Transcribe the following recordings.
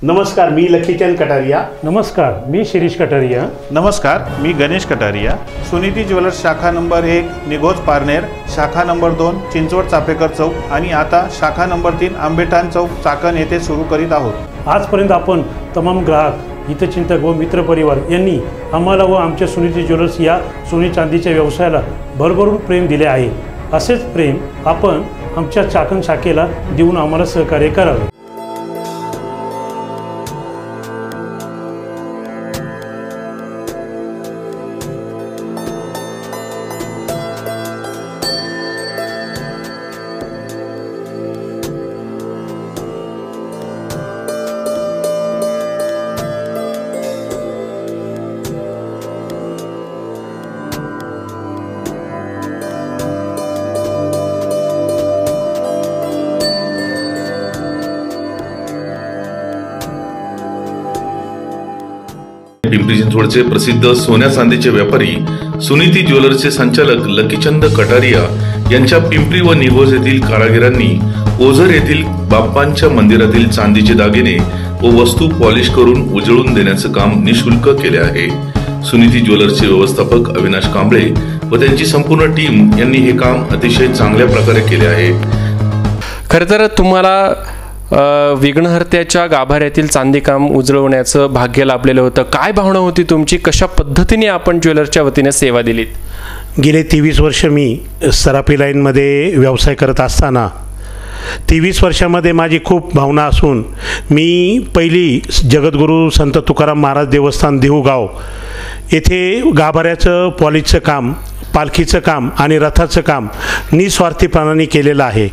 नमस्कार, मी लकीचंद कटारिया। नमस्कार, मी शिरीष कटारिया। नमस्कार, मी गणेश कटारिया। सुनीती ज्वेलर्स शाखा नंबर 1 निघोज पारनेर, शाखा नंबर 2 चिंचवड चापेकर चौक आणि आता शाखा नंबर 3 आंबेठाण चौक चाकण येथे सुरू करीत आहोत। आजपर्यंत आपण तमाम ग्राहक, हितचिंतक व मित्रपरिवार यांनी आम्हाला व आमच्या सुनीती ज्वेलर्स या सोने चांदीच्या व्यवसायाला भरभरून प्रेम दिले आहे। असेच प्रेम आपण आमच्या चाकण शाखेला देऊन आम्हाला सहकार्य करावे। पिंपरी चिंचवडचे प्रसिद्ध सोन्या चांदीचे व्यापारी सुनीती ज्वेलर्सचे संचालक लकीचंद कटारिया यांच्या पिंपरी व निघोज येथील कारागिरांनी ओझर येथील बाप्पांच्या मंदिरातील चांदीचे दागिने व वस्तू पॉलिश करून उजळून देण्याचे काम निःशुल्क केले आहे। सुनीती ज्वेलर्सचे व्यवस्थापक अविनाश कांबळे व त्यांची संपूर्ण टीम यांनी हे काम अतिशय चांगल्या प्रकारे केले आहे। खरं तर तुम्हाला विघ्नहर्त्याच्या गाभाऱ्यातील चांदी काम उजळवण्याचं भाग्य लाभलेलं होतं। काय भावना होती तुमची? कशा पद्धतीने आपण ज्वेलर्सच्या वतीने सेवा दिलीत? गेले 23 वर्ष मी सराफी लाईनमध्ये व्यवसाय करत असताना 23 वर्षामध्ये माझी खूप भावना असून मी पहिली जगद्गुरू संत तुकाराम महाराज देवस्थान देऊगाव येथे गाभाऱ्याचं पॉलिशचं काम, पालखीचं काम आणि रथाचं काम निस्वार्थीपणाने केलेलं आहे।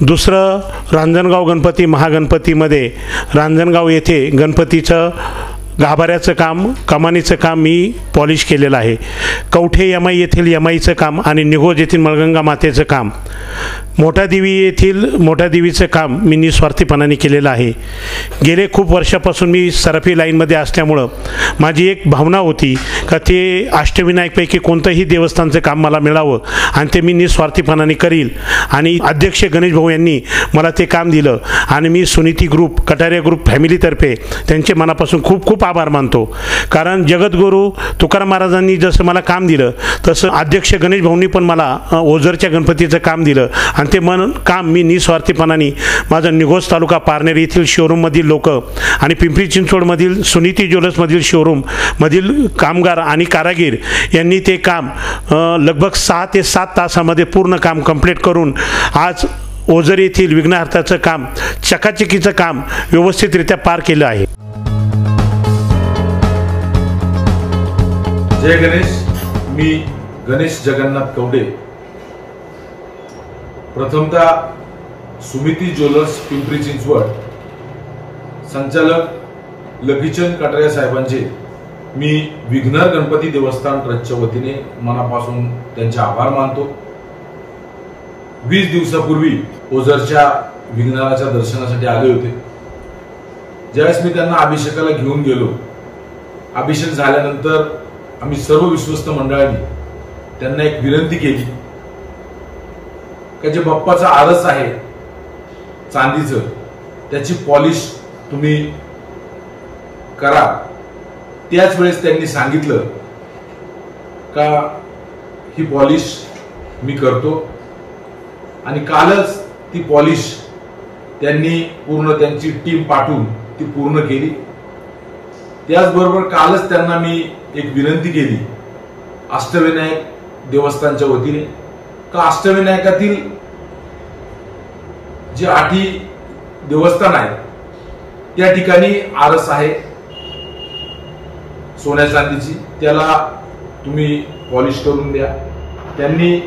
दुसरं, रांजणगाव गणपती महागणपतीमध्ये रांजणगाव येथे गणपतीचं गाभाऱ्याचं काम, कमानीचं काम मी पॉलिश केलेलं आहे। कवठे यमाई येथील यमाईचं काम आणि निघोज येथील मळगंगा मातेचं काम, मोठा देवी येथील मोठा देवीचं काम मी निस्वार्थीपणाने केलेलं आहे। गेले खूप वर्षापासून मी सराफी लाईनमध्ये असल्यामुळं माझी एक भावना होती का ते अष्टविनायकपैकी कोणतंही देवस्थानचं काम मला मिळावं आणि ते मी निस्वार्थीपणाने करील। आणि अध्यक्ष गणेश भाऊ यांनी मला ते काम दिलं आणि मी सुनीती ग्रुप, कटारिया ग्रुप फॅमिलीतर्फे त्यांचे मनापासून खूप खूप आभार मानतो। कारण जगद्गुरू तुकाराम महाराजांनी जसं मला काम दिलं तसं अध्यक्ष गणेश भाऊंनी पण मला ओझरच्या गणपतीचं काम दिलं आणि ते काम मी निस्वार्थीपणाने माझं निघोज तालुका पारनेर येथील शोरूममधील लोक आणि पिंपरी चिंचवडमधील सुनीती ज्वेलर्समधील शोरूममधील कामगार आणि कारागीर यांनी ते काम लगभग 6 ते 7 तासामध्ये पूर्ण काम कंप्लीट करून आज ओझर येथील विघ्नहर्त्याचं काम, चकाचकीचं काम व्यवस्थितरित्या पार केलं आहे। जय गणेश। मी गणेश जगन्नाथ कवडे, प्रथमतः सुनीती ज्वेलर्स पिंपरी चिंचवड संचालक लकीचंद कटारिया साहेबांचे मी विघ्नहर गणपती देवस्थान ट्रस्टच्या वतीने मनापासून त्यांचे आभार मानतो। 20 दिवसापूर्वी ओझरच्या विघ्नहराच्या दर्शनासाठी आले होते। ज्यावेळेस मी त्यांना अभिषेकाला घेऊन गेलो, अभिषेक झाल्यानंतर आम्ही सर्व विश्वस्त मंडळांनी त्यांना एक विनंती केली की जे बाप्पाचं आरस आहे चांदीचं, त्याची पॉलिश तुम्ही करा। त्याच वेळेस त्यांनी सांगितलं का ही पॉलिश मी करतो आणि कालच ती पॉलिश त्यांनी पूर्ण त्यांची टीम पाठवून ती पूर्ण केली। त्याचबरोबर कालच त्यांना मी एक विनंती केली अष्टविनायक देवस्थानच्या वतीने का अष्टविनायकातील जे 8 देवस्थान आहेत त्या ठिकाणी आरस आहे सोन्या चांदीची, त्याला तुम्ही पॉलिश करून द्या। त्यांनी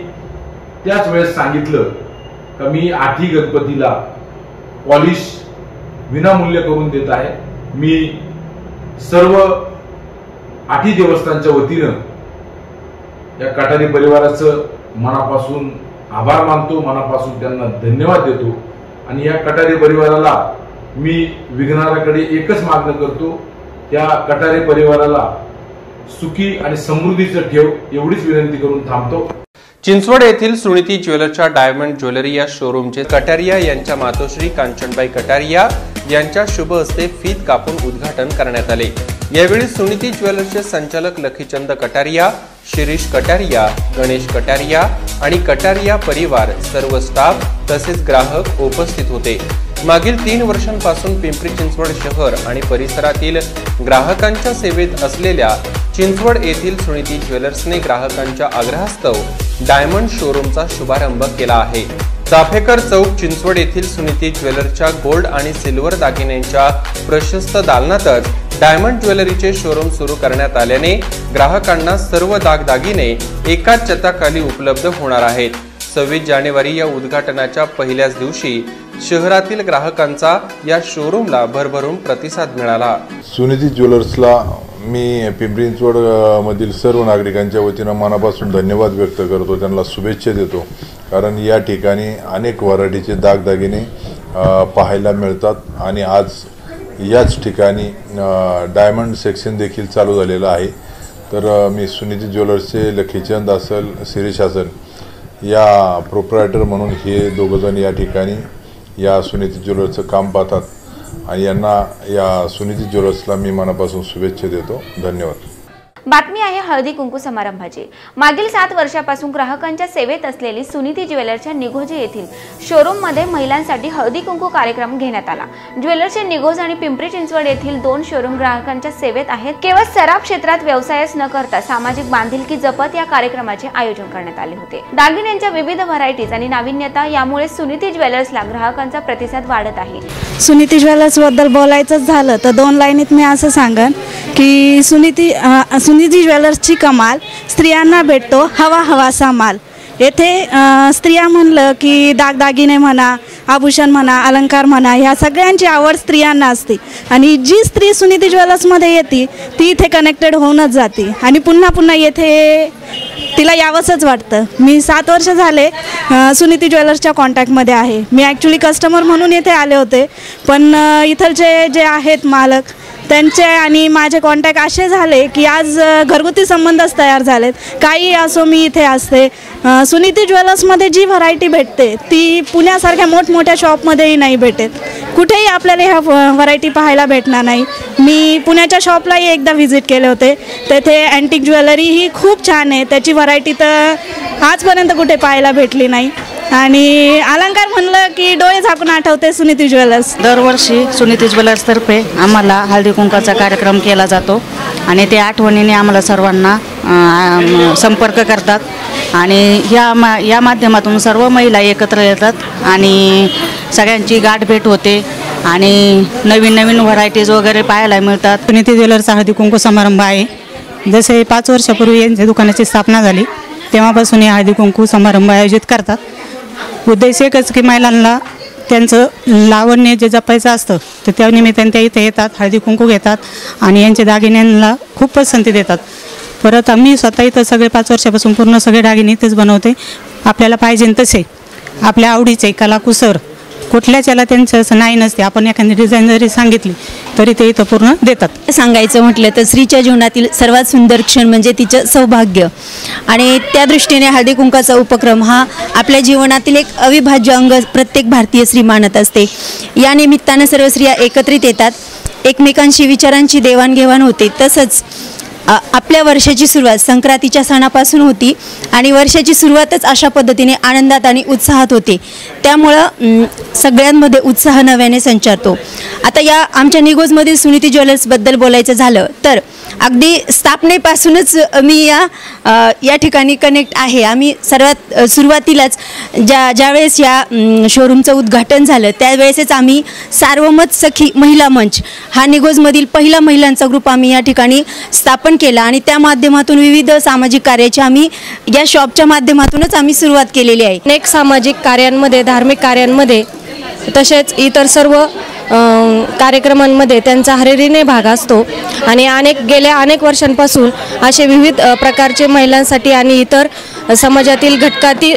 त्याच वेळेस सांगितलं का मी 8 गणपतीला पॉलिश विनामूल्य करून देत आहे। मी सर्व 8 देवस्थानच्या वतीनं या कटारी परिवाराचं मनापासून आभार मानतो, मनापासून त्यांना धन्यवाद देतो आणि या कटारी परिवाराला मी विघ्नहराकडे एकच मागणं करतो, त्या कटारी परिवाराला सुखी आणि समृद्धीचं ठेव एवढीच विनंती करून थांबतो। चिंचवड येथील सुनीती ज्वेलर्सच्या डायमंड ज्वेलरी या शोरूमचे कटारिया यांच्या मातोश्री कांचनबाई कटारिया यांच्या शुभ हस्ते फीत कापून उद्घाटन करण्यात आले। यावेळी सुनीती ज्वेलर्सचे संचालक लखीचंद कटारिया, शिरीष कटारिया, गणेश कटारिया आणि कटारिया परिवार, सर्व स्टाफ तसेच ग्राहक उपस्थित होते। मागील 3 वर्षांपासून पिंपरी चिंचवड शहर आणि परिसरातील ग्राहकांच्या सेवेत असलेल्या चिंचवड येथील सुनीती ज्वेलर्सने ग्राहकांच्या आग्रहास्तव डायमंड शोरूमचा शुभारंभ केला आहे। चाफेकर चौक चिंचवड येथील सुनीती ज्वेलर्सच्या गोल्ड आणि सिल्वर दागिन्यांच्या प्रशस्त दालनातच डायमंड ज्वेलरीचे शोरूम सुरू करण्यात आल्याने ग्राहकांना सर्व दागदागिने एकाच छताखाली उपलब्ध होणार आहेत। 26 जानेवारी या उद्घाटनाच्या पहिल्याच दिवशी शहरातील ग्राहकांचा या शोरूमला भरभरून प्रतिसाद मिळाला। सुनीती ज्वेलर्सला मी पिंपरी चिंचवड मधील सर्व नागरिकांच्या वतीने मनापासून धन्यवाद व्यक्त करतो, त्यांना शुभेच्छा देतो। कारण या ठिकाणी अनेक व्हरायटीचे दागदागिने पाहायला मिळतात आणि आज याच ठिकाणी डायमंड सेक्शन देखील चालू झालेलं आहे। तर मी सुनीती ज्वेलर्सचे लखीचंद असेल, शिरीष असेल या प्रोप्रायटर म्हणून हे दोघंजण या ठिकाणी या सुनीती ज्वेलर्सचं काम पाहतात आणि यांना या सुनीती ज्वेलर्सला मी मनापासून शुभेच्छा देतो। धन्यवाद। बातमी आहे हळदी कुंकू समारंभाची। मागील 7 वर्षापासून ग्राहकांच्या सेवेत असलेली सुनीती ज्वेलर्सच्या निघोज येथील शोरूम मध्ये महिलांसाठी हळदी कुंकू कार्यक्रम घेण्यात आला। ज्वेलर्सचे निघोज आणि पिंपरी चिंचवड येथील 2 शोरूम ग्राहकांच्या सेवेत आहेत। केवळ सराफ क्षेत्रात व्यवसायच न करता सामाजिक बांधिलकी जपत या कार्यक्रमाचे आयोजन करण्यात आले होते। दागिन्यांच्या विविध व्हरायटीज आणि नाविन्यता यामुळे सुनीती ज्वेलर्सला ग्राहकांचा प्रतिसाद वाढत आहे। सुनीती ज्वेलर्स बद्दल बोलायचं झालं तर 2 लाईनीत मी असं सांगेन की सुनीती ज्वेलर्सची कमाल, स्त्रियांना भेटतो हवा हवासा माल। येथे स्त्रिया म्हणलं की दागदागिने म्हणा, आभूषण म्हणा, अलंकार म्हणा, ह्या सगळ्यांची आवड स्त्रियांना असते आणि जी स्त्री सुनीती ज्वेलर्समध्ये येते ती इथे कनेक्टेड होऊनच जाते आणि पुन्हा पुन्हा येथे तिला यावंसच वाटतं। मी 7 वर्ष झाले सुनीती ज्वेलर्सच्या कॉन्टॅक्टमध्ये आहे। मी ॲक्च्युली कस्टमर म्हणून येथे आले होते, पण इथलचे जे आहेत मालक त्यांचे आणि माझे कॉन्टॅक्ट असे झाले की आज घरगुती संबंधच तयार झालेत। काही असो मी इथे असते। सुनीती ज्वेलर्समध्ये जी व्हरायटी भेटते ती पुण्यासारख्या मोठमोठ्या शॉपमध्येही नाही भेटत, कुठेही आपल्याला ह्या व्हरायटी पाहायला भेटणार नाही। मी पुण्याच्या शॉपलाही एकदा व्हिजिट केले होते, तेथे अँटिक ज्वेलरी ही खूप छान आहे, त्याची व्हरायटी तर आजपर्यंत कुठे पाहायला भेटली नाही। आणि अलंकार म्हणलं की डोळे झाकून आठवते सुनीती ज्वेलर्स। दरवर्षी सुनीती ज्वेलर्सतर्फे आम्हाला हळदी कुंकाचा कार्यक्रम केला जातो आणि ते आठवणीने आम्हाला सर्वांना संपर्क करतात आणि या माध्यमातून सर्व महिला एकत्र येतात आणि सगळ्यांची गाठभेट होते आणि नवीन नवीन व्हरायटीज वगैरे पाहायला मिळतात। सुनीती ज्वेलर्सचा हळदी कुंकू समारंभ आहे। जसे 5 वर्षापूर्वी यांच्या दुकानाची स्थापना झाली तेव्हापासून हे हळदी कुंकू समारंभ आयोजित करतात। उद्देश एकच की महिलांना त्यांचं लावण्य जे जपायचं असतं तर त्या निमित्ताने त्या इथे येतात, हळदी कुंकू घेतात आणि यांच्या दागिन्यांना खूप पसंती देतात। परत आम्ही स्वतः इथं सगळे 5 वर्षापासून पूर्ण सगळे दागिने इथेच बनवते, आपल्याला पाहिजे तसे आपल्या आवडीचे कलाकुसर कुठल्याच याला त्यांचं असं नाही नसते। आपण एखादी डिझाईन जरी सांगितली तरी ते इथं पूर्ण देतात। सांगायचं म्हटलं तर स्त्रीच्या जीवनातील सर्वात सुंदर क्षण म्हणजे तिचं सौभाग्य आणि त्या दृष्टीने हळदी कुंकाचा उपक्रम हा आपल्या जीवनातील एक अविभाज्य अंग प्रत्येक भारतीय स्त्री मानत असते। या निमित्तानं सर्व स्त्रिया एकत्रित येतात, एकमेकांशी विचारांची देवाणघेवाण होते। तसंच आपल्या वर्षाची सुरुवात संक्रांतीच्या सणापासून होती आणि वर्षाची सुरुवातच अशा पद्धतीने आनंदात आणि उत्साहात होते, त्यामुळं सगळ्यांमध्ये उत्साह नव्याने संचारतो। आता या आमच्या निघोजमधील सुनीती ज्वेलर्सबद्दल बोलायचं झालं तर अगदी स्थापनेपासूनच मी या ठिकाणी कनेक्ट आहे। आम्ही सर्वात सुरुवातीलाच ज्यावेळेस या शोरूमचं उद्घाटन झालं त्यावेळेसच आम्ही सार्वमत सखी महिला मंच हा निघोजमधील पहिला महिलांचा ग्रुप आम्ही या ठिकाणी स्थापन केला आणि त्या माध्यमातून विविध सामाजिक कार्याची आम्ही या शॉपच्या माध्यमातूनच आम्ही सुरुवात केलेली आहे। अनेक सामाजिक कार्यांमध्ये, धार्मिक कार्यांमध्ये तसेच इतर सर्व कार्यक्रमांमध्ये त्यांचा हरिरीने भाग असतो आणि गेल्या अनेक वर्षांपासून असे विविध प्रकारचे महिलांसाठी आणि इतर समाजातील घटकातील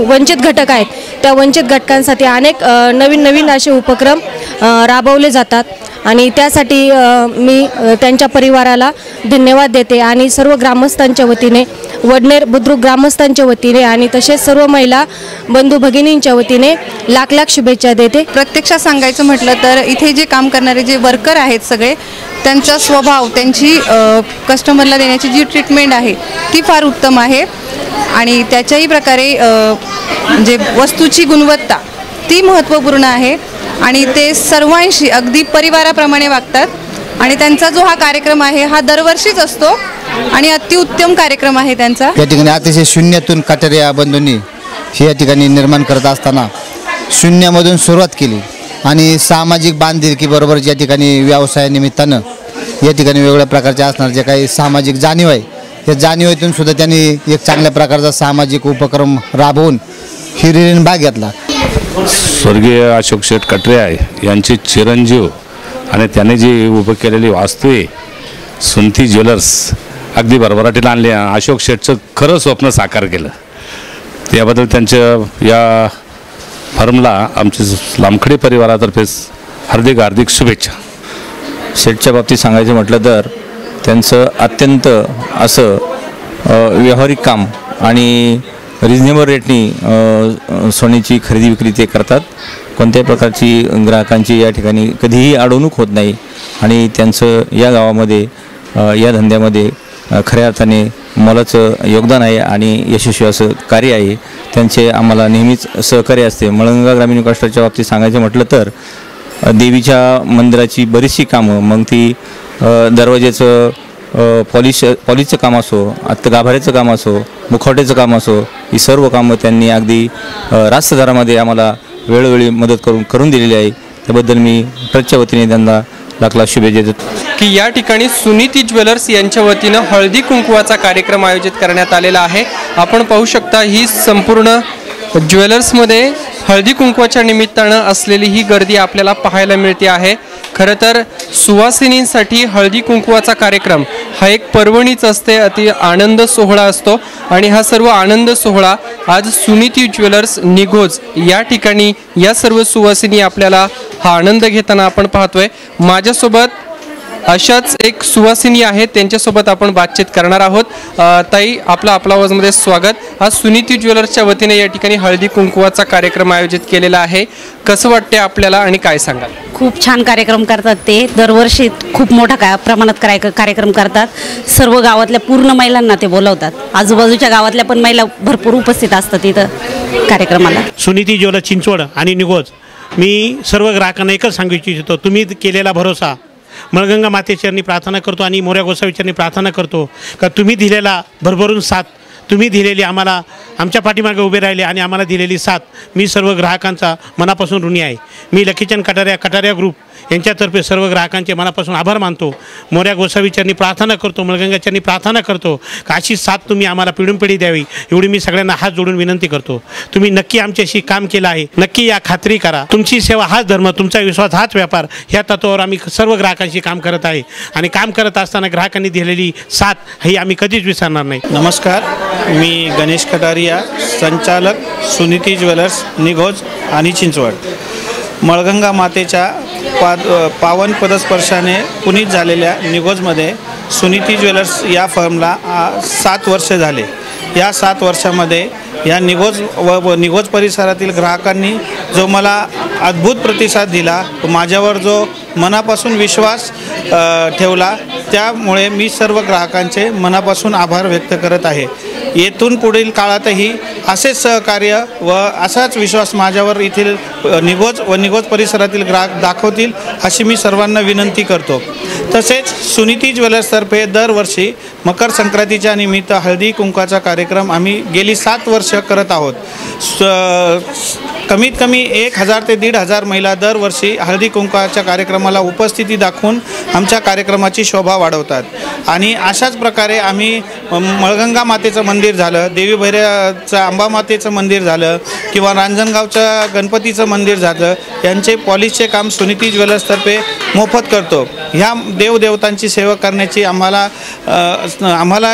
वंचित घटक आहेत त्या वंचित घटकांसाठी अनेक नवीन असे उपक्रम राबवले जातात आणि त्यासाठी मी त्यांच्या परिवाराला धन्यवाद देते आणि सर्व ग्रामस्थांच्या वतीने, वडनेर बुद्रुक ग्रामस्थांच्या वतीने आणि तसेच सर्व महिला बंधू भगिनींच्या वतीने लाख लाख शुभेच्छा देते। प्रत्यक्षात सांगायचं म्हटलं तर इथे जे काम करणारे जे वर्कर आहेत सगळे, त्यांचा स्वभाव, त्यांची कस्टमरला देण्याची जी ट्रीटमेंट आहे ती फार उत्तम आहे आणि त्याच्याही प्रकारे म्हणजे वस्तूची गुणवत्ता ती महत्त्वपूर्ण आहे आणि ते सर्वांशी अगदी परिवाराप्रमाणे वागतात आणि त्यांचा जो हा कार्यक्रम आहे हा दरवर्षीच असतो आणि अतिउत्तम कार्यक्रम आहे त्यांचा। या ठिकाणी अतिशय शून्यातून कटारिया बंधूंनी या ठिकाणी निर्माण करत असताना शून्यामधून सुरुवात केली आणि सामाजिक बांधिलकीबरोबर या ठिकाणी व्यवसायानिमित्तानं या ठिकाणी वेगवेगळ्या प्रकारचे असणार जे काही सामाजिक जाणीव आहे, या जाणीवेतून सुद्धा त्यांनी एक चांगल्या प्रकारचा सामाजिक उपक्रम राबवून हिरिरीने भाग घेतला। स्वर्गीय अशोक शेठ कटरिया यांचे चिरंजीव आणि त्याने जी उभं केलेली वास्तू आहे सुनीती ज्वेलर्स अगदी भरभराटीला आणली, अशोक शेठचं खरं स्वप्न साकार केलं, याबद्दल त्यांच्या या फर्मला आमच्या लामखडे परिवारातर्फे हार्दिक हार्दिक शुभेच्छा। शेठच्या बाबतीत सांगायचं म्हटलं तर त्यांचं अत्यंत असं व्यावहारिक काम आणि रिजनेबल रेटनी सोन्याची खरेदी विक्री ते करतात। कोणत्याही प्रकारची ग्राहकांची या ठिकाणी कधीही अडवणूक होत नाही आणि त्यांचं या गावामध्ये या धंद्यामध्ये खऱ्या अर्थाने मोलाचं योगदान आहे आणि यशस्वी असं कार्य आहे। त्यांचे आम्हाला नेहमीच सहकार्य असते। मळंगा ग्रामीण विकास ट्रस्टच्या बाबतीत सांगायचं म्हटलं तर देवीच्या मंदिराची बरीचशी कामं, मग ती दरवाजेचं पॉलिशचं काम असो, आत्ता गाभाऱ्याचं काम असो, मुखवट्याचं काम असो, ही सर्व कामं त्यांनी अगदी रास्त दरामध्ये आम्हाला वेळोवेळी मदत करून दिलेली आहे। त्याबद्दल मी ट्रस्टच्या वतीने त्यांना लाख लाख शुभेच्छा देतो। की या ठिकाणी सुनीती ज्वेलर्स यांच्या वतीनं हळदी कुंकवाचा कार्यक्रम आयोजित करण्यात आलेला आहे। आपण पाहू शकता ही संपूर्ण ज्वेलर्समध्ये हळदी कुंकवाच्या निमित्तानं असलेली ही गर्दी आपल्याला पाहायला मिळते आहे। खरं तर सुवासिनींसाठी हळदी कुंकवाचा कार्यक्रम हा एक पर्वणीच असते, अति आनंद सोहळा असतो आणि हा सर्व आनंद सोहळा आज सुनीती ज्वेलर्स निघोज या ठिकाणी या सर्व सुवासिनी आपल्याला हा आनंद घेताना आपण पाहतोय। माझ्यासोबत अशाच एक सुवासिनी आहेत, त्यांच्यासोबत आपण बातचीत करणार आहोत। ताई, आपला आवाजमध्ये स्वागत। आज सुनीती ज्वेलर्सच्या वतीने या ठिकाणी हळदी कुंकवाचा कार्यक्रम आयोजित केलेला आहे, कसं वाटते आपल्याला आणि काय सांगाल? खूप छान कार्यक्रम करतात ते, दरवर्षी खूप मोठा प्रमाणात कार्यक्रम करतात। सर्व गावातल्या पूर्ण महिलांना ते बोलवतात, आजूबाजूच्या गावातल्या पण महिला भरपूर उपस्थित असतात इथं कार्यक्रमाला। सुनीती ज्वेलर्स चिंचवड आणि निघोज, मी सर्व ग्राहकांना एकच सांगू इच्छितो, तुम्ही केलेला भरोसा मळगंगा मातेचरणी प्रार्थना करतो आणि मोऱ्या गोसावीचरणी प्रार्थना करतो का तुम्ही दिलेला भरभरून साथ, तुम्ही दिलेली आम्हाला आमच्या पाठीमागे उभे राहिले आणि आम्हाला दिलेली साथ मी सर्व ग्राहकांचा मनापासून ऋणी आहे। मी लकीचंद कटारिया ग्रुप यांच्यातर्फे सर्व ग्राहकांचे मनापासून आभार मानतो। मोऱ्या गोसावीचरणी प्रार्थना करतो, मळगंगाचरणी प्रार्थना करतो का अशी साथ तुम्ही आम्हाला पिढी द्यावी, एवढी मी सगळ्यांना हात जोडून विनंती करतो। तुम्ही नक्की आमच्याशी काम केलं आहे, नक्की या खात्री करा, तुमची सेवा हाच धर्म, तुमचा विश्वास हाच व्यापार, ह्या तत्वावर आम्ही सर्व ग्राहकांशी काम करत आहे आणि काम करत असताना ग्राहकांनी दिलेली साथ ही आम्ही कधीच विसरणार नाही। नमस्कार, मी गणेश कटारिया, संचालक सुनीती ज्वेलर्स निघोज आणि चिंचवड। मळगंगा मातेच्या पावन पदस्पर्शाने पुनीत झालेल्या निघोजमध्ये सुनीती ज्वेलर्स या फर्मला 7 वर्ष झाले। या 7 वर्षामध्ये या निघोज व निघोज परिसरातील ग्राहकांनी जो मला अद्भुत प्रतिसाद दिला, माझ्यावर जो मनापासून विश्वास ठेवला, त्यामुळे मी सर्व ग्राहकांचे मनापासून आभार व्यक्त करत आहे। येथून पुढील काळातही असेच सहकार्य व असाच विश्वास माझ्यावर येथील निघोज परिसरातील ग्राहक दाखवतील अशी मी सर्वांना विनंती करतो। तसेच सुनीती ज्वेलर्सतर्फे दरवर्षी मकर संक्रांतीच्या निमित्त हळदी कुंकवाचा कार्यक्रम आम्ही गेली 7 वर्ष करत आहोत। कमीत कमी 1000 ते 1500 महिला दरवर्षी हळदी कुंकवाच्या कार्यक्रमाला उपस्थिती दाखवून आमच्या कार्यक्रमाची शोभा वाढवतात आणि अशाच प्रकारे आम्ही मळगंगा मातेचं मंदिर झालं, देवी भैरवचं अंबा मातेचं मंदिर झालं किंवा रांजणगावचं गणपतीचं मंदिर झालं, यांचे पॉलिशचे काम सुनीती ज्वेलर्सतर्फे मोफत करतो। ह्या देवदेवतांची सेवा करण्याची आम्हाला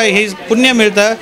हे पुण्य मिळतं,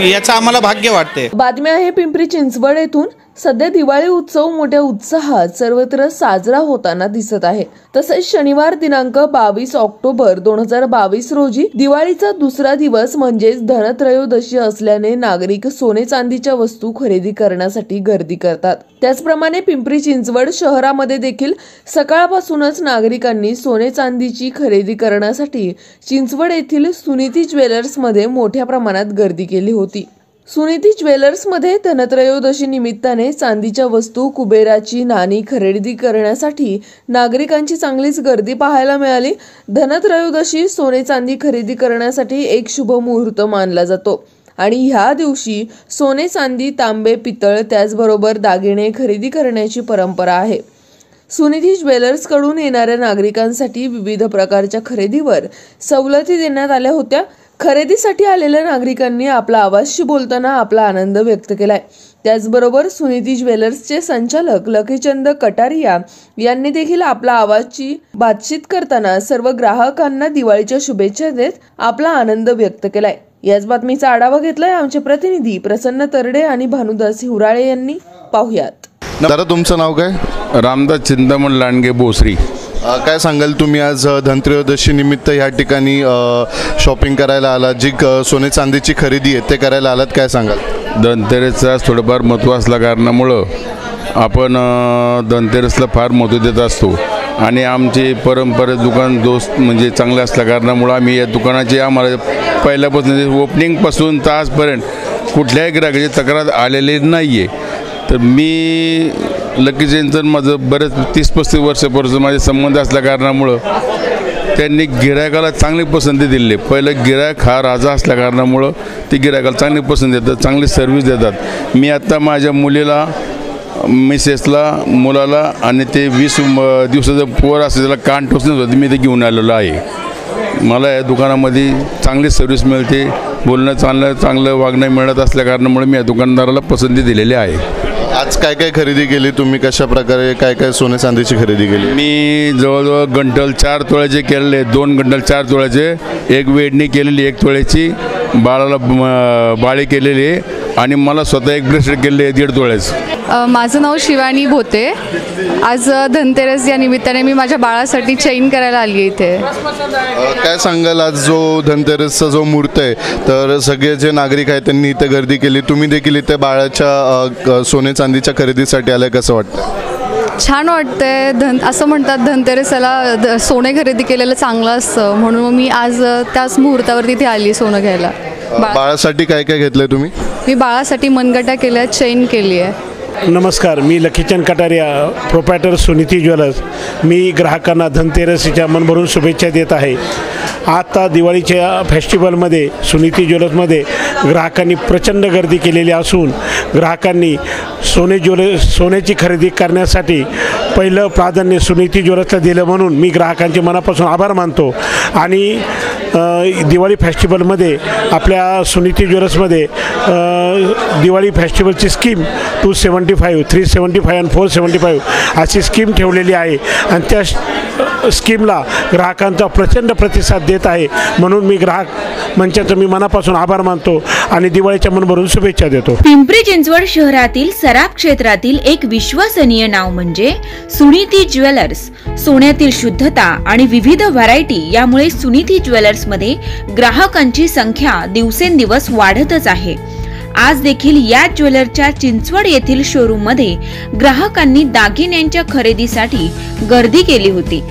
याचं आम्हाला भाग्य वाटते। बातमी आहे पिंपरी चिंचवड येथून सध्या दिवाळी उत्सव मोठ्या उत्साहात सर्वत्र साजरा होताना दिसत आहे. तसेच शनिवार दिनांक 22 ऑक्टोबर 2022 रोजी दिवाळीचा दुसरा दिवस म्हणजेच धनत्रयोदशी असल्याने नागरिक सोने चांदीच्या वस्तू खरेदी करण्यासाठी गर्दी करतात. त्याचप्रमाणे पिंपरी चिंचवड शहरामध्ये देखील सकाळपासूनच नागरिकांनी सोने चांदीची खरेदी करण्यासाठी चिंचवड येथील सुनीती ज्वेलर्स मध्ये मोठ्या प्रमाणात गर्दी केली होती. सुनीती ज्वेलर्स मध्ये धनत्रयोदशी निमित्ताने चांदीच्या वस्तू, कुबेराची नाणी खरेदी करण्यासाठी नागरिकांची चांगलीच गर्दी पाहायला मिळाली. धनत्रयोदशी सोने चांदी खरेदी करण्यासाठी एक शुभ मुहूर्त मानला जातो आणि ह्या दिवशी सोने चांदी, तांबे, पितळ त्याचबरोबर दागिने खरेदी करण्याची परंपरा आहे. सुनीती ज्वेलर्स कडून येणाऱ्या नागरिकांसाठी विविध प्रकारच्या खरेदीवर सवलती देण्यात आल्या होत्या. खरेदीसाठी आलेल्या नागरिकांनी आपला आवाजशी बोलताना आपला आनंद व्यक्त केलाय. त्याचबरोबर सुनीती ज्वेलर्सचे संचालक लकीचंद कटारिया यांनी देखील आपला आवाजची बातचीत करताना सर्व ग्राहकांना दिवाळीच्या शुभेच्छा देत आपला आनंद व्यक्त केलाय. याच बातमीचा आढावा घेतलाय आमचे प्रतिनिधी प्रसन्न तरडे आणि भानुदास हिवराळे यांनी. पाहुयात. दादा, तुमचं नाव काय? रामदास चिंतामण लांडगे बोसरी. काय सांगाल तुम्ही आज धनत्रयोदशी निमित्त ह्या ठिकाणी शॉपिंग करायला आलात, जी सोने चांदीची खरेदी आहे ते करायला आलात, काय सांगाल? धनतेरसचा थोडंफार महत्त्व असल्या कारणामुळं आपण धनतेरसला फार महत्त्व देत असतो आणि आमचे परंपरा दुकान दोस्त म्हणजे चांगले असल्या कारणामुळं आम्ही या दुकानाची आम्हाला पहिल्यापासून ओपनिंगपासून तासपर्यंत कुठल्याही ग्राहकाची तक्रार आलेली नाही आहे. तर मी लकी जयंतन माझं बरेच 30-35 वर्षापासून माझे संबंध असल्या कारणामुळं त्यांनी गिरायकाला चांगली पसंती दिली. पहिलं गिरायक हा राजा असल्या कारणामुळं ते गिरायकाला चांगली पसंती देतात, चांगली सर्व्हिस देतात. मी आत्ता माझ्या मुलीला, मिसेसला, मुलाला आणि ते 20 दिवसाचं पोर असं त्याला कान टोचण्यास होते, मी ते घेऊन आलेलो आहे. मला या दुकानामध्ये चांगली सर्व्हिस मिळते, बोलणं चांगलं वागणं मिळत असल्या कारणामुळे मी या दुकानदाराला पसंती दिलेली आहे. आज काय काय खरेदी केली तुम्ही? कशा प्रकारे काय काय सोने चांदीची खरेदी केली? मी जवळजवळ गंटल 4 तोळ्याचे केलेले, 2 गंटल 4 तोळ्याचे, एक वेडणी केलेली 1 तोळ्याची, बाळाला बाळी केलेली आहे आणि मला स्वतः एक ब्रेसलेट केलेले आहे 1.5 तोळ्याचं. माझं नाव शिवानी भोते. आज धनतेरस या निमित्ताने मी माझ्या बाळासाठी चैन करायला आली आहे इथे. काय सांगाल, आज जो धनतेरसचा जो मुहूर्त आहे तर सगळे जे नागरिक आहेत त्यांनी इथे गर्दी केली, तुम्ही देखील इथे बाळाच्या सोने चांदीच्या खरेदीसाठी आलाय, कसं वाटतं? छान वाटतंय. असं म्हणतात धनतेरसाला सोने खरेदी केलेलं चांगलं असतं, म्हणून मी आज त्याच मुहूर्तावर तिथे आली सोनं घ्यायला. बाळासाठी काय काय घेतलंय तुम्ही? मी बाळासाठी मनगटा केल्या, चैन केली आहे. नमस्कार, मी लकीचंद कटारिया, प्रोप्रायटर सुनीती ज्वेलर्स. मी ग्राहकांना धनतेरसीच्या मनभरून शुभेच्छा देत आहे. आता दिवाळीच्या फेस्टिवलमध्ये सुनीती ज्वेलर्समध्ये ग्राहकांनी प्रचंड गर्दी केलेली असून ग्राहकांनी सोन्याची खरेदी करण्यासाठी पहिलं प्राधान्य सुनीती ज्वेलर्सला दिलं, म्हणून मी ग्राहकांचे मनापासून आभार मानतो. आणि दिवाळी फेस्टिवलमध्ये आपल्या सुनीती ज्वेलर्समध्ये दिवाळी फेस्टिवलची स्कीम 275, 375 आणि 475 अशी स्कीम ठेवलेली आहे आणि त्या स्कीमला ग्राहकांचा प्रचंड प्रतिसाद देत आहे, म्हणून मी ग्राहक मंचाचा मी मनापासून आभार मानतो आणि दिवाळीच्या मनभरून शुभेच्छा देतो. पिंपरी चिंचवड शहरातील सराफ क्षेत्रातील एक विश्वसनीय नाव म्हणजे सुनीती ज्वेलर्स. सोन्यातील शुद्धता आणि विविध व्हरायटी यामुळे सुनीती ज्वेलर्स मध्ये ग्राहकांची संख्या दिवसेंदिवस वाढतच आहे. आज देखील या ज्वेलरच्या चिंचवड येथील शोरूम मध्ये ग्राहकांनी दागिन्यांच्या खरेदीसाठी गर्दी केली होती.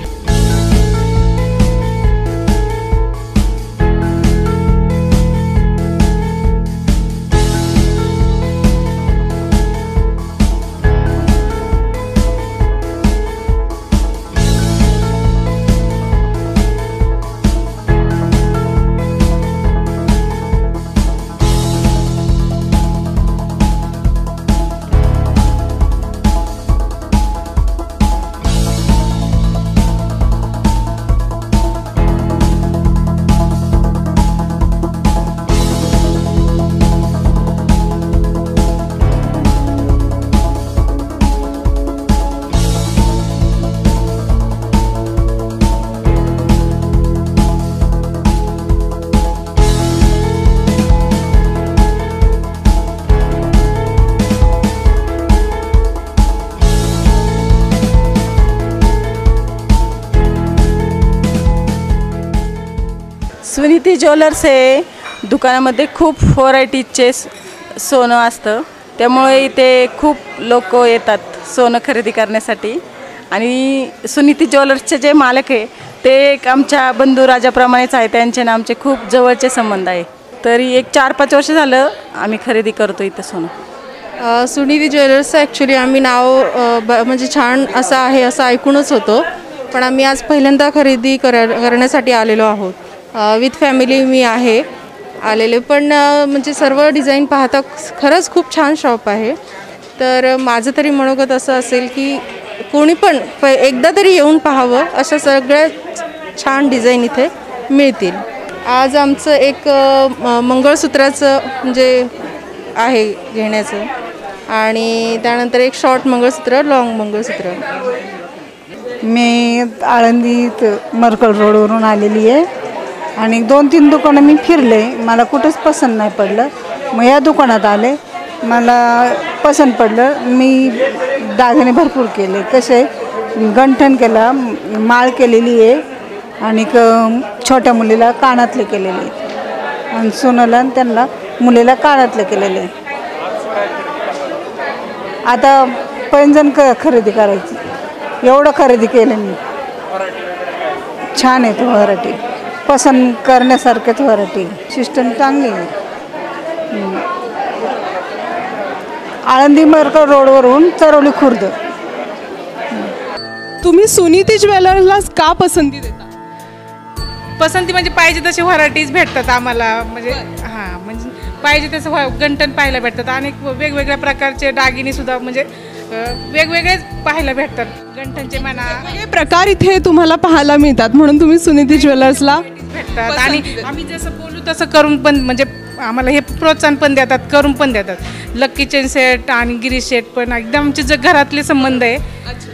सुनीती ज्वेलर्स हे दुकानामध्ये खूप व्हरायटीचे सोनं असतं, त्यामुळे इथे खूप लोक येतात सोनं खरेदी करण्यासाठी. आणि सुनीती ज्वेलर्सचे जे मालक आहे ते एक आमच्या बंधू राजाप्रमाणेच आहे, त्यांचे ना आमचे खूप जवळचे संबंध आहे. तरी एक 4-5 वर्ष झालं आम्ही खरेदी करतो इथं सोनं. सुनीती ज्वेलर्सचं ॲक्च्युली आम्ही नाव म्हणजे छान असं आहे असं ऐकूनच होतो, पण आम्ही आज पहिल्यांदा खरेदी करण्यासाठी आलेलो आहोत. विथ फॅमिली मी आहे आलेले, पण म्हणजे सर्व डिझाईन पाहता खरंच खूप छान शॉप आहे. तर माझं तरी मनोगत असं असेल की कोणी पण एकदा तरी येऊन पाहावं, अशा सगळ्या छान डिझाईन इथे मिळतील. आज आमचं एक मंगळसूत्राचं म्हणजे आहे घेण्याचं, आणि त्यानंतर एक शॉर्ट मंगळसूत्र, लॉंग मंगळसूत्र. मी आळंदीत मरकळ रोडवरून आलेली आहे आणि 2-3 दुकानं मी फिरले, मला कुठंच पसंत नाही पडलं. मग या दुकानात आले, मला पसंत पडलं. मी दागिने भरपूर केले, कसे गंठण केला, माळ केलेली आहे आणि छोट्या मुलीला कानातले केलेले आहेत आणि सोनाला त्यांना मुलीला कानातले केलेले. आता पैंजण खरेदी करायची, एवढं खरेदी केलं मी. छान आहे व्हरायटी, पसंत करण्यासारखेच व्हरायटी, सिस्टम चांगली आहे. आळंदी मरकळ रोडवरून चरवली खुर्द. तुम्ही सुनीती ज्वेलर्सला का पसंती देता? पसंती म्हणजे पाहिजे तशी व्हरायटीज भेटतात आम्हाला, म्हणजे हां म्हणजे पाहिजे तसं गंठण पाहायला भेटतात. अनेक वेगवेगळ्या प्रकारचे दागिने सुद्धा म्हणजे वेगवेगळेच पाहायला भेटतात. गंठणचे म्हणा वेगवेगळे प्रकार इथे तुम्हाला पाहायला मिळतात, म्हणून तुम्ही सुनीती ज्वेलर्सला भेटतात. आणि आम्ही जसं बोलू तसं करून पण म्हणजे आम्हाला हे प्रोत्साहन पण देतात, करून पण देतात. लक्की चेन सेट आणि गिरीश सेट पण एकदम आमचे जे घरातले संबंध आहे.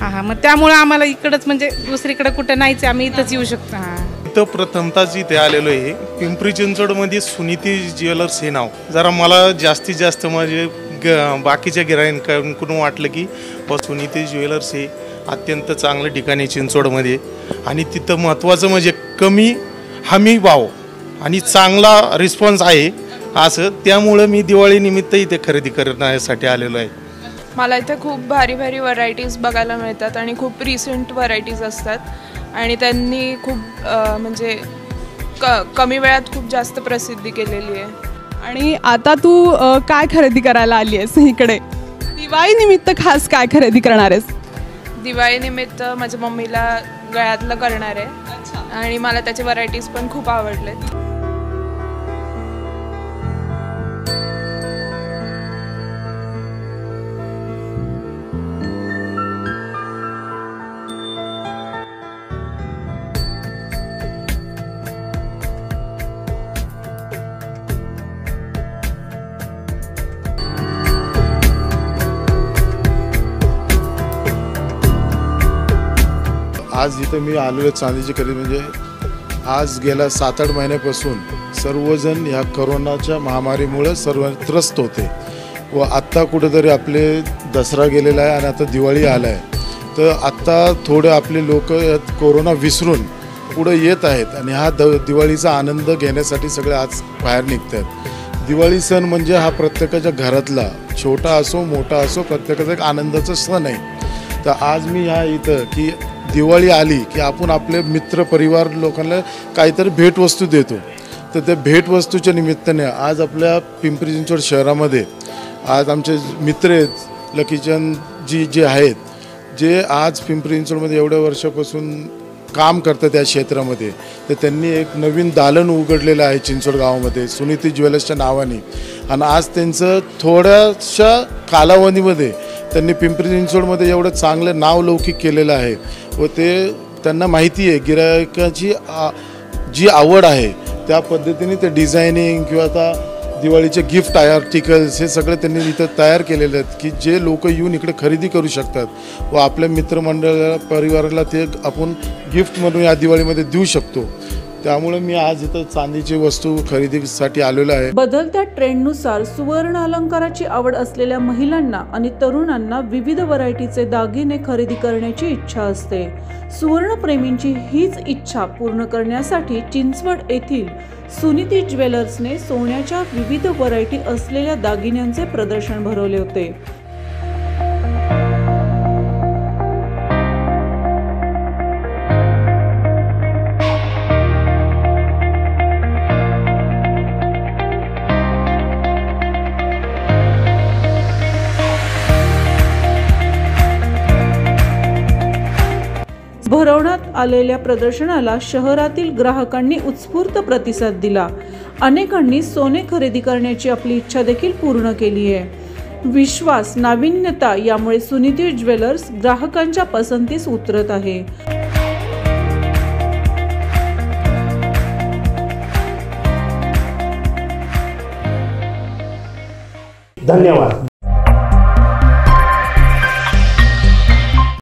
हां मग त्यामुळे आम्हाला इकडंच म्हणजे दुसरीकडे कुठं नाहीच, आम्ही इथंच येऊ शकतो. हां इथं प्रथमतःच इथे आलेलो आहे. पिंपरी चिंचवडमध्ये सुनीती ज्वेलर्स हे नाव जरा मला जास्तीत जास्त म्हणजे बाकीच्या गिराईकांकडून वाटलं की सुनीती ज्वेलर्स हे अत्यंत चांगलं ठिकाण आहे चिंचवडमध्ये, आणि तिथं महत्त्वाचं म्हणजे कमी हमी भाव आणि चांगला रिस्पॉन्स आहे असं. त्यामुळं मी दिवाळीनिमित्त इथे खरेदी करण्यासाठी आलेलो आहे. मला इथे खूप भारी भारी व्हरायटीज बघायला मिळतात आणि खूप रिसेंट व्हरायटीज असतात, आणि त्यांनी खूप म्हणजे कमी वेळात खूप जास्त प्रसिद्धी केलेली आहे. आणि आता तू काय खरेदी करायला आली आहेस इकडे? दिवाळीनिमित्त खास काय खरेदी करणार आहेस? दिवाळीनिमित्त माझ्या मम्मीला गळ्यातलं करणार आहे, आणि मला त्याचे व्हरायटीज पण खूप आवडलेत. आज इथं मी आलेलो चांदीची खरेदी म्हणजे आज गेल्या 7-8 महिन्यापासून सर्वजण ह्या करोनाच्या महामारीमुळे सर्व त्रस्त होते, व आत्ता कुठेतरी आपले दसरा गेलेला आहे आणि आता दिवाळी आला आहे. तर आत्ता थोडे आपले लोक कोरोना विसरून पुढे येत आहेत आणि हा दिवाळीचा आनंद घेण्यासाठी सगळे आज बाहेर निघत आहेत. दिवाळी सण म्हणजे हा प्रत्येकाच्या घरातला छोटा असो मोठा असो प्रत्येकाचा एक आनंदाचा सण आहे. तर आज मी ह्या इथं की दिवाळी आली की आपण आपले मित्र परिवार लोकांना काहीतरी भेटवस्तू देतो, तर त्या भेटवस्तूच्या निमित्ताने आज आपल्या पिंपरी चिंचवड शहरामध्ये आज आमचे मित्र आहेत लकीचंदजी जे आहेत, जे आज पिंपरी चिंचवडमध्ये एवढ्या वर्षापासून काम करतात त्या क्षेत्रामध्ये. तर त्यांनी एक नवीन दालन उघडलेलं आहे चिंचवड गावामध्ये सुनीती ज्वेलर्सच्या नावाने, आणि आज त्यांचं थोड्याशा कालावधीमध्ये त्यांनी पिंपरी चिंचवडमध्ये एवढं चांगलं नाव लौकिक केलेलं आहे. व ते त्यांना माहिती आहे गिरायकाची जी आवड आहे त्या पद्धतीने ते डिझायनिंग किंवा आता दिवाळीचे गिफ्ट आर्टिकल्स हे सगळे त्यांनी इथं तयार केलेले आहेत की जे लोक येऊन इकडे खरेदी करू शकतात व आपल्या मित्रमंडळाला परिवाराला ते आपण गिफ्ट म्हणून या दिवाळीमध्ये देऊ शकतो. त्यामुळे मी आज इथं चांदीची वस्तू खरेदीसाठी आलेलो आहे. बदलत्या ट्रेंडनुसार सुवर्ण अलंकाराची आवड असलेल्या महिलांना आणि तरुणांना विविध व्हरायटीचे दागिने खरेदी करण्याची इच्छा असते. सुवर्णप्रेमींची हीच इच्छा पूर्ण करण्यासाठी चिंचवड येथील सुनीती ज्वेलर्सने सोन्याच्या विविध व्हरायटी असलेल्या दागिन्यांचे प्रदर्शन भरवले होते. भरवण्यात आलेल्या प्रदर्शनाला शहरातील ग्राहकांनी उत्स्फूर्त प्रतिसाद दिला. अनेकांनी सोने खरेदी करण्याची आपली इच्छा देखील पूर्ण केली आहे. विश्वास, नाविन्यता यामुळे सुनीती ज्वेलर्स ग्राहकांच्या पसंतीस उतरत आहे. धन्यवाद.